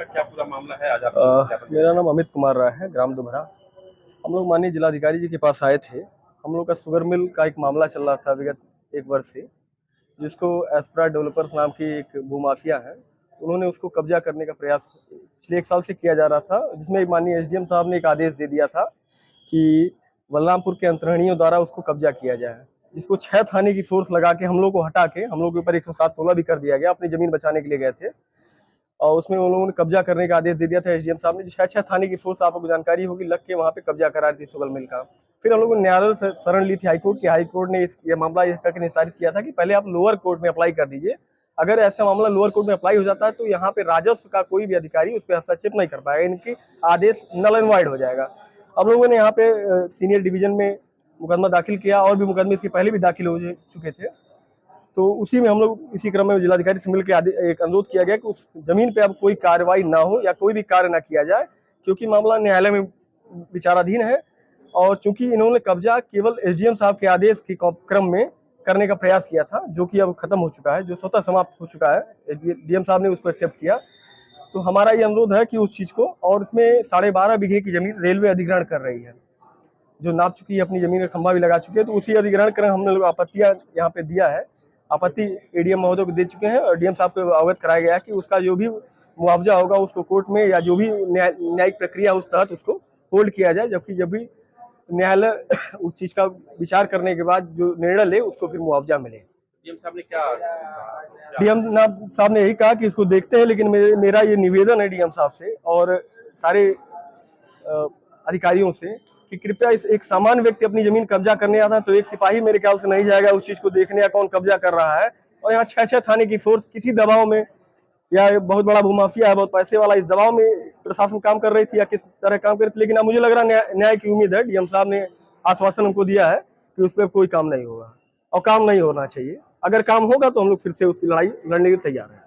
का क्या पूरा मामला है? आज आप मेरा नाम अमित कुमार राय है, ग्राम दुभरा। हम लोग माननीय जिलाधिकारी जी के पास आए थे। हम लोग का शुगर मिल का एक मामला चल रहा था विगत 1 वर्ष से, जिसको एस्प्रा डेवलपर्स नाम की एक भूमाफिया है, उन्होंने उसको कब्जा करने का प्रयास पिछले 1 साल से किया जा रहा था, जिसमें माननीय एसडीएम साहब ने एक आदेश दे दिया था कि बलरामपुर के अंतरहणियों द्वारा उसको कब्जा किया जाए, जिसको 6 थाने की फोर्स लगा के हम लोग को हटा के हम लोग के ऊपर 107-16 भी कर दिया गया। अपनी जमीन बचाने के लिए गए थे और उसमें उन लोगों ने कब्जा करने का आदेश दे दिया था एसडीएम साहब ने। 6 थाने की फोर्स आपको जानकारी होगी लग के वहाँ पे कब्जा करा रही थी शुगर मिल का। फिर हम लोगों ने न्यायालय से शरण ली थी हाईकोर्ट की। हाईकोर्ट ने यह मामला इस करके निस्तारित किया था कि पहले आप लोअर कोर्ट में अप्लाई कर दीजिए। अगर ऐसा मामला लोअर कोर्ट में अप्लाई हो जाता है तो यहाँ पे राजस्व का कोई भी अधिकारी उस पर हस्तक्षेप नहीं कर पाएगा, इनकी आदेश नल एंड वाइड हो जाएगा। अब लोगों ने यहाँ पे सीनियर डिवीजन में मुकदमा दाखिल किया और भी मुकदमे इसके पहले भी दाखिल हो चुके थे। तो उसी में हम लोग इसी क्रम में जिलाधिकारी से मिलकर एक अनुरोध किया गया कि उस जमीन पे अब कोई कार्रवाई ना हो या कोई भी कार्य ना किया जाए, क्योंकि मामला न्यायालय में विचाराधीन है। और चूंकि इन्होंने कब्जा केवल एसडीएम साहब के आदेश के क्रम में करने का प्रयास किया था, जो कि अब खत्म हो चुका है, जो स्वतः समाप्त हो चुका है, डीएम साहब ने उसको एक्सेप्ट किया। तो हमारा ये अनुरोध है कि उस चीज को, और इसमें 12.5 बीघे की जमीन रेलवे अधिग्रहण कर रही है, जो नाप चुकी है, अपनी जमीन का खंभा भी लगा चुके हैं। तो उसी अधिग्रहण कर हमने लोग आपत्तियां यहाँ पे दिया है, आपत्ति एडीएम महोदय को दे चुके हैं और डीएम साहब को अवगत कराया गया है कि उसका जो भी मुआवजा होगा उसको कोर्ट में या जो भी न्यायिक प्रक्रिया उस तहत उसको होल्ड किया जाए, जबकि जब भी न्यायालय उस चीज का विचार करने के बाद जो निर्णय ले उसको फिर मुआवजा मिले। डीएम साहब ने क्या डीएम साहब ने यही कहा कि इसको देखते हैं, लेकिन मेरा ये निवेदन है डीएम साहब से और सारे अधिकारियों से कि कृपया इस एक सामान्य व्यक्ति अपनी जमीन कब्जा करने आता है तो एक सिपाही मेरे ख्याल से नहीं जाएगा उस चीज को देखने या कौन कब्जा कर रहा है। और यहाँ 6 थाने की फोर्स किसी दबाव में, या बहुत बड़ा भूमाफिया है, बहुत पैसे वाला, इस दबाव में प्रशासन काम कर रही थी या किस तरह काम कर रही थी। लेकिन अब मुझे लग रहा है न्याय की उम्मीद है। डीएम साहब ने आश्वासन हमको दिया है कि उस पर कोई काम नहीं होगा और काम नहीं होना चाहिए। अगर काम होगा तो हम लोग फिर से उसकी लड़ाई लड़ने के लिए तैयार है।